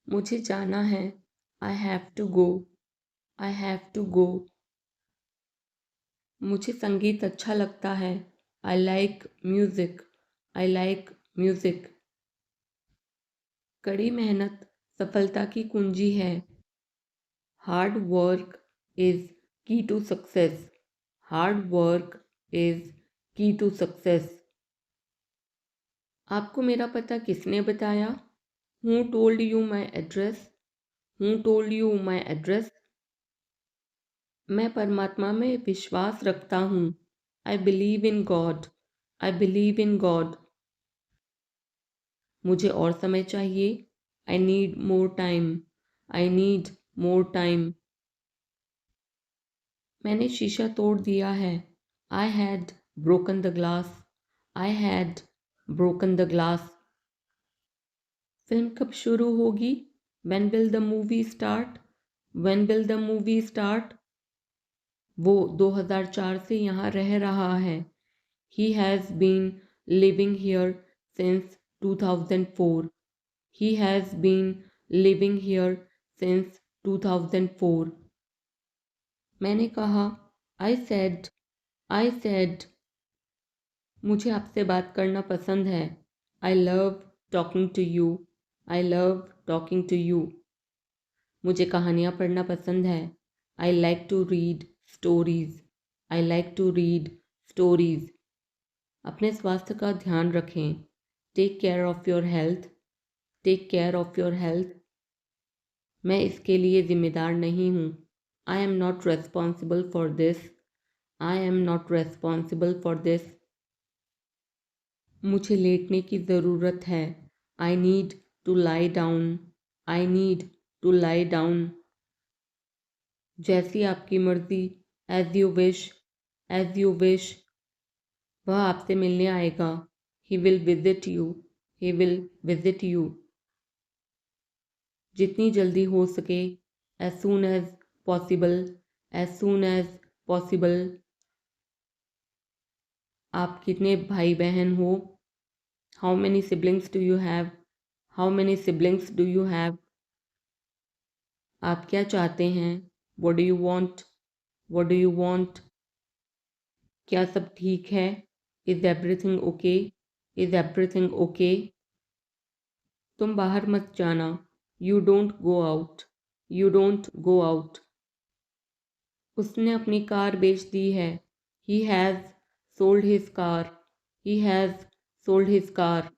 मुझे जाना है। I have to go. I have to go. मुझे संगीत अच्छा लगता है। I like music. I like music. कड़ी मेहनत सफलता की कुंजी है। Hard work is key to success. Hard work is key to success. आपको मेरा पता किसने बताया? Who told you my address? Who told you my address? मैं परमात्मा में विश्वास रखता हूँ। I believe in God. I believe in God. मुझे और समय चाहिए। I need more time. I need more time. मैंने शीशा तोड़ दिया है। I had broken the glass. I had broken the glass. Film कब शुरू होगी? When will the movie start? When will the movie start? वो 2004 से यहाँ रह रहा है। He has been living here since 2004। He has been living here since 2004। मैंने कहा। आई सेड मुझे आपसे बात करना पसंद है। I love talking to you. I love talking to you. मुझे कहानियाँ पढ़ना पसंद है। I like to read stories. I like to read stories. अपने स्वास्थ्य का ध्यान रखें। Take care of your health. Take care of your health. मैं इसके लिए ज़िम्मेदार नहीं हूँ। I am not responsible for this. I am not responsible for this. मुझे लेटने की ज़रूरत है। I need to lie down. I need to lie down. जैसी आपकी मर्ज़ी। As you wish. As you wish. वह आपसे मिलने आएगा। He will visit you. He will visit you. जितनी जल्दी हो सके। As soon as possible. As soon as possible. आप कितने भाई बहन हो? How many siblings do you have? How many siblings do you have? आप क्या चाहते हैं? What do you want? What do you want? क्या सब ठीक है? Is everything okay? Is everything okay? तुम बाहर मत जाना। You don't go out. You don't go out. उसने अपनी कार बेच दी है। He has sold his car. He has sold his car.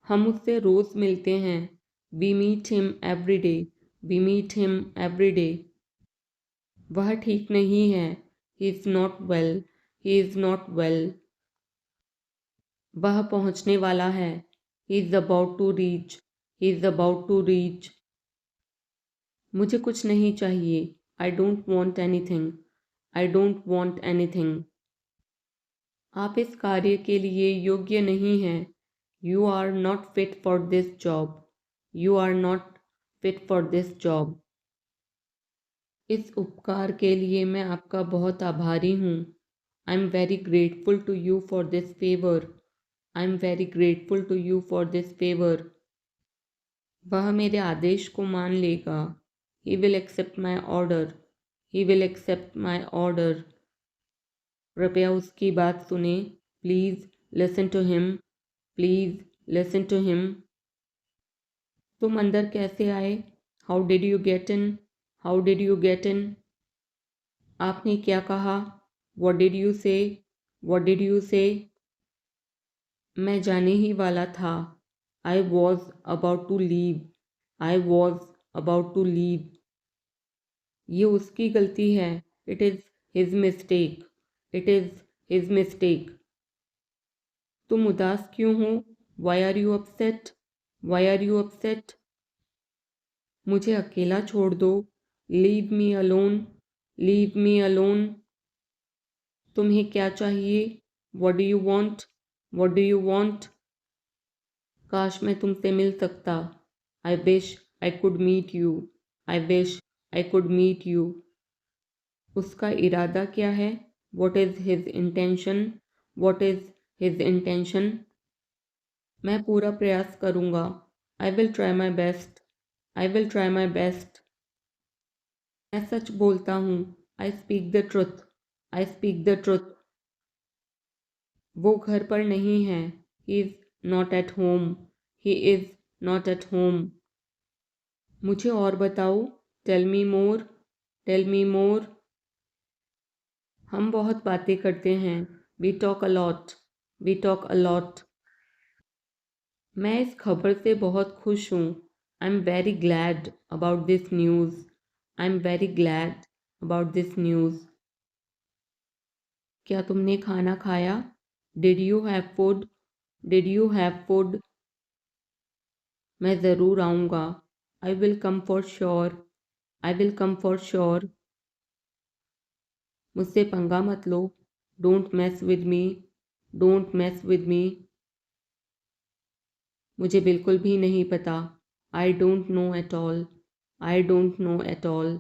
हम उससे रोज़ मिलते हैं। We meet him every day. We meet him every day. वह ठीक नहीं है। He is not well. He is not well. वह पहुंचने वाला है। He is about to reach. He is about to reach. मुझे कुछ नहीं चाहिए। I don't want anything. I don't want anything. आप इस कार्य के लिए योग्य नहीं हैं। You are not fit for this job. You are not fit for this job. इस उपकार के लिए मैं आपका बहुत आभारी हूँ। I am very grateful to you for this favour. I am very grateful to you for this favour. वह मेरे आदेश को मान लेगा। He will accept my order. He will accept my order. कृपया उसकी बात सुने। Please listen to him. Please listen to him. तुम अंदर कैसे आए? How did you get in? How did you get in? आपने क्या कहा? What did you say? What did you say? मैं जाने ही वाला था। I was about to leave. I was about to leave. ये उसकी गलती है। It is his mistake. It is his mistake. तुम उदास क्यों हो? Why are you upset? Why are you upset? मुझे अकेला छोड़ दो। Leave me alone. Leave me alone. तुम्हें क्या चाहिए? What do you want? What do you want? काश मैं तुमसे मिल सकता। I wish I could meet you. I wish I could meet you. उसका इरादा क्या है? What is his intention? What is his intention? मैं पूरा प्रयास करूँगा। I will try my best. I will try my best. मैं सच बोलता हूँ. I speak the truth. I speak the truth. वो घर पर नहीं है. He is not at home. He is not at home. मुझे और बताओ. Tell me more. Tell me more. हम बहुत बातें करते हैं. We talk a lot. We talk a lot. मैं इस खबर से बहुत खुश हूँ. I'm very glad about this news. I'm very glad about this news. क्या तुमने खाना खाया? Did you have food? Did you have food? मैं ज़रूर आऊँगा. I will come for sure. I will come for sure. मुझसे पंगा मत लो. Don't mess with me. Don't mess with me. मुझे बिल्कुल भी नहीं पता. I don't know at all. I don't know at all.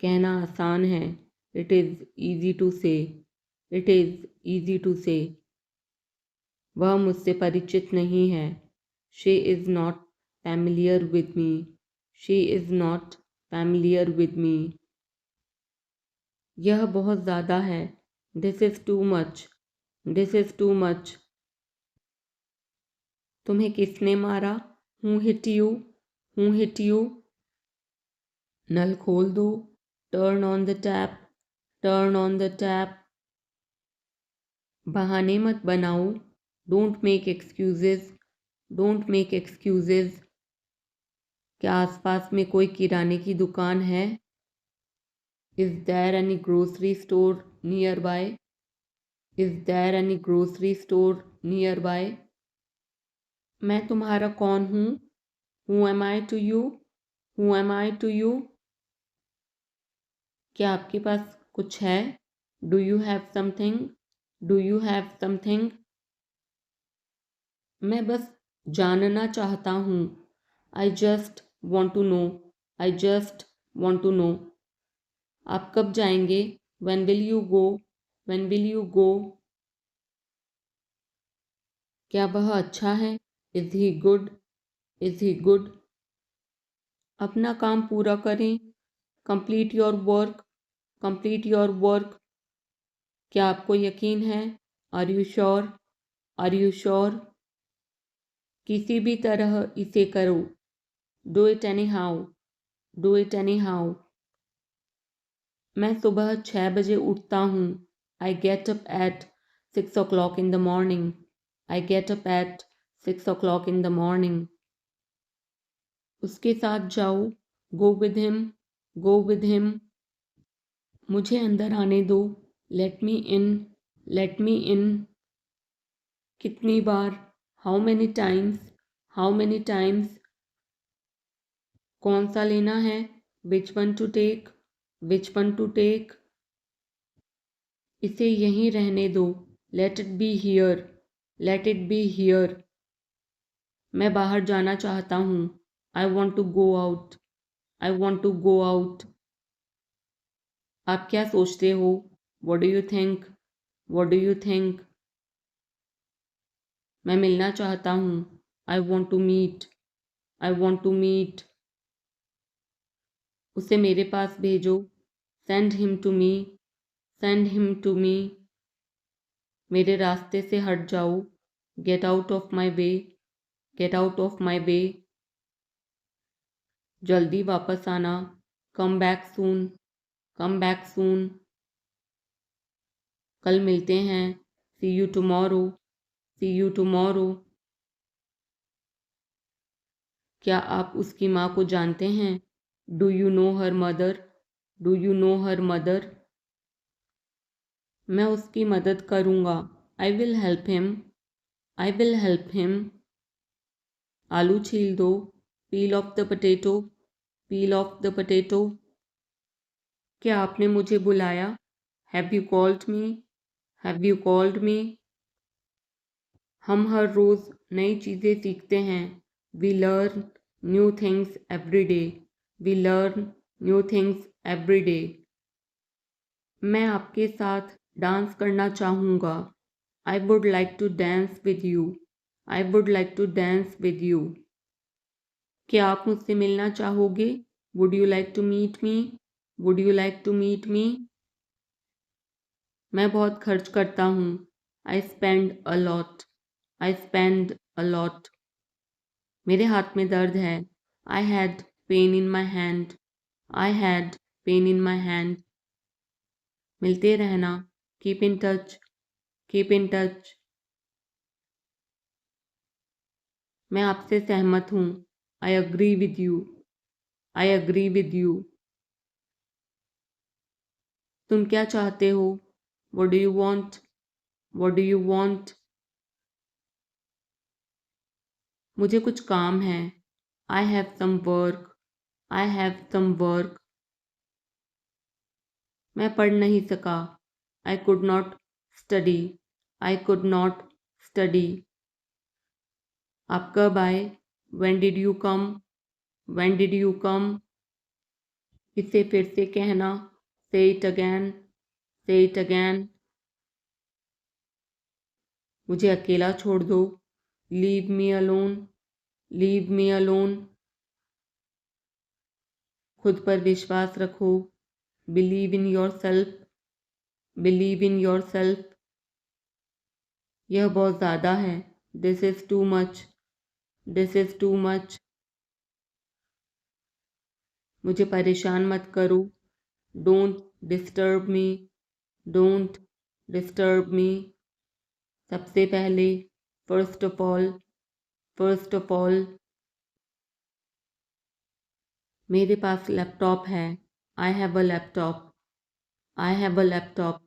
कहना आसान है. It is easy to say. It is easy to say. वह मुझसे परिचित नहीं है. She is not familiar with me. She is not familiar with me. यह बहुत ज़्यादा है. This is too much. This is too much. तुम्हें किसने मारा? Who hit you? Who hit you? नल खोल दो. Turn on the tap. Turn on the tap. बहाने मत बनाओ. Don't make excuses. Don't make excuses. क्या आसपास में कोई किराने की दुकान है? Is there any grocery store nearby? Is there any grocery store nearby? मैं तुम्हारा कौन हूँ? Who am I to you? Who am I to you? क्या आपके पास कुछ है? Do you have something? Do you have something? मैं बस जानना चाहता हूँ. I just want to know. I just want to know. आप कब जाएंगे? When will you go? When will you go? क्या वह अच्छा है? Is he good? Is he good? अपना काम पूरा करें. Complete your work. Complete your work. क्या आपको यकीन है? Are you sure? Are you sure? किसी भी तरह इसे करो. Do it anyhow. Do it anyhow. मैं सुबह 6 बजे उठता हूँ. I get up at 6 o'clock in the morning. I get up at 6 o'clock in the morning. उसके साथ जाओ. Go with him. Go with him. मुझे अंदर आने दो. Let me in. Let me in. कितनी बार? How many times? How many times? कौन सा लेना है? Which one to take? Which one to take? इसे यहीं रहने दो. Let it be here. Let it be here. मैं बाहर जाना चाहता हूँ. I want to go out. I want to go out. आप क्या सोचते हो? What do you think? What do you think? मैं मिलना चाहता हूँ. I want to meet. I want to meet. उसे मेरे पास भेजो. Send him to me. Send him to me. मेरे रास्ते से हट जाओ. Get out of my way. Get out of my way. जल्दी वापस आना. Come back soon. Come back soon. कल मिलते हैं. See you tomorrow. See you tomorrow. क्या आप उसकी माँ को जानते हैं? Do you know her mother? Do you know her mother? मैं उसकी मदद करूँगा. I will help him. I will help him. आलू छील दो. Peel off the potato. Peel off the potato. क्या आपने मुझे बुलाया? Have you called me? Have you called me? हम हर रोज़ नई चीज़ें सीखते हैं. We learn new things every day. We learn new things every day. मैं आपके साथ डांस करना चाहूँगा. I would like to dance with you. I would like to dance with you. क्या आप मुझसे मिलना चाहोगे? Would you like to meet me? Would you like to meet me? मैं बहुत खर्च करता हूँ. I spend a lot. I spend a lot. मेरे हाथ में दर्द है. I had pain in my hand. I had pain in my hand. मिलते रहना. Keep in touch. Keep in touch. मैं आपसे सहमत हूँ. I agree with you. I agree with you. तुम क्या चाहते हो? What do you want? What do you want? मुझे कुछ काम है. I have some work. I have some work. मैं पढ़ नहीं सका. I could not study. I could not study. आप कब आए? When did you come? When did you come? इसे फिर से कहना. Say it again. Say it again. मुझे अकेला छोड़ दो. Leave me alone. Leave me alone. खुद पर विश्वास रखो. Believe in yourself. Believe in yourself. यह बहुत ज़्यादा है. This is too much. This is too much. मुझे परेशान मत करो. Don't disturb me. Don't disturb me. सबसे पहले. First of all. First of all. मेरे पास लैपटॉप है. I have a laptop. I have a laptop.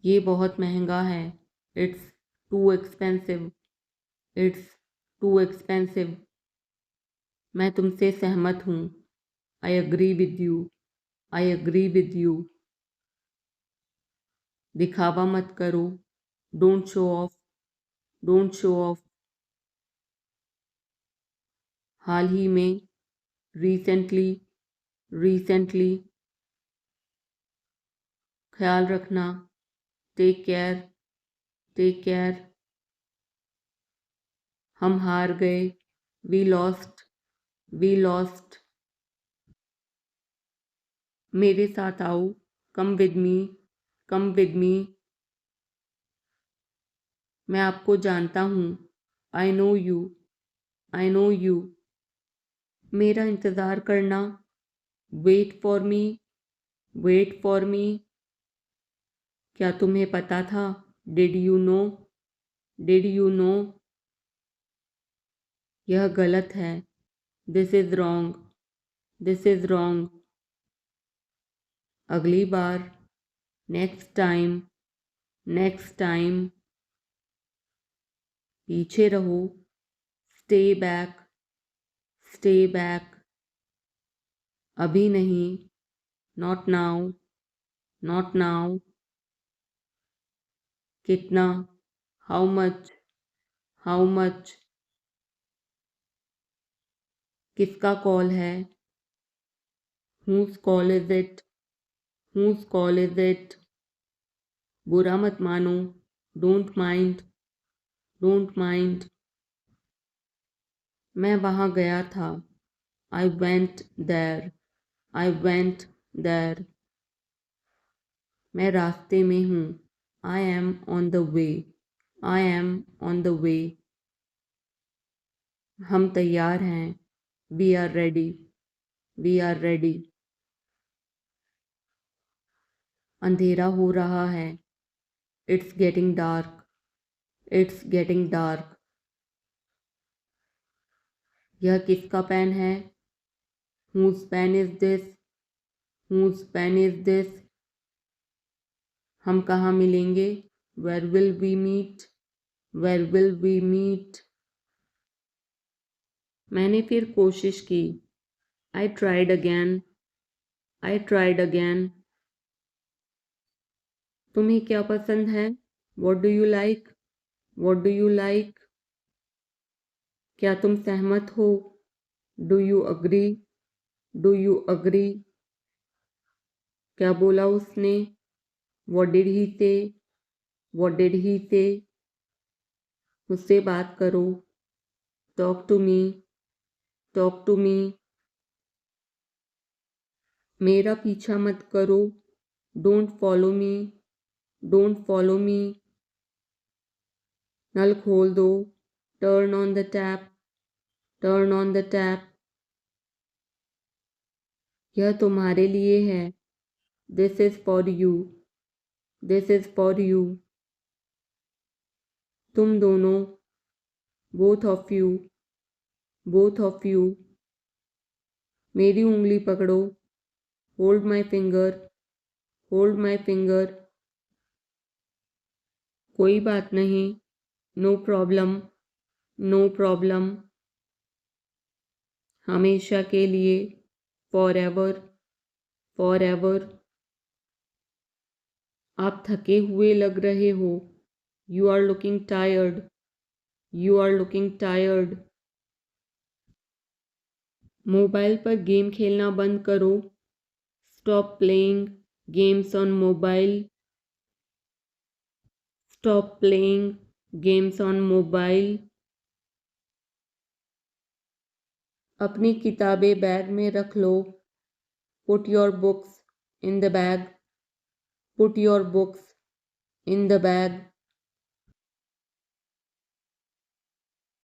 ये बहुत महंगा है. It's too expensive. It's too expensive. मैं तुमसे सहमत हूँ. I agree with you. I agree with you. दिखावा मत करो. Don't show off. Don't show off. हाल ही में. Recently. Recently. ख्याल रखना. Take care. Take care. हम हार गए. We lost. We lost. मेरे साथ आओ. Come with me. Come with me. मैं आपको जानता हूँ. I know you. I know you. मेरा इंतज़ार करना. Wait for me. Wait for me. क्या तुम्हें पता था? Did you know? Did you know? यह गलत है. This is wrong. This is wrong. अगली बार. Next time. Next time. पीछे रहो. Stay back. Stay back. अभी नहीं. Not now. Not now. कितना? How much? How much? किसका कॉल है? Whose call is it? Whose call is it? बुरा मत मानो. Don't mind. Don't mind. मैं वहाँ गया था. I went there. I went there. मैं रास्ते में हूँ. I am on the way. I am on the way. हम तैयार हैं. We are ready. We are ready. अंधेरा हो रहा है. It's getting dark. It's getting dark. यह किसका पेन है? Whose pen is this? Whose pen is this? हम कहाँ मिलेंगे? Where will we meet? Where will we meet? मैंने फिर कोशिश की. I tried again. I tried again. तुम्हें क्या पसंद है? What do you like? What do you like? क्या तुम सहमत हो? Do you agree? Do you agree? क्या बोला उसने? What did he say? What did he say? मुझसे बात करो। Talk to me, talk to me. मेरा पीछा मत करो। Don't follow me, don't follow me. नल खोल दो। Turn on the tap, turn on the tap. यह तुम्हारे लिए है। This is for you, this is for you. तुम दोनों, both of you, both of you. मेरी उंगली पकड़ो। Hold my finger, hold my finger. कोई बात नहीं। No problem, no problem. हमेशा के लिए, फॉर एवर, फॉर एवर। आप थके हुए लग रहे हो। You are looking tired, you are looking tired. Mobile पर गेम खेलना बंद करो। Stop playing games on mobile, stop playing games on mobile. अपनी किताबें बैग में रख लो। Put your books in the bag, put your books in the bag.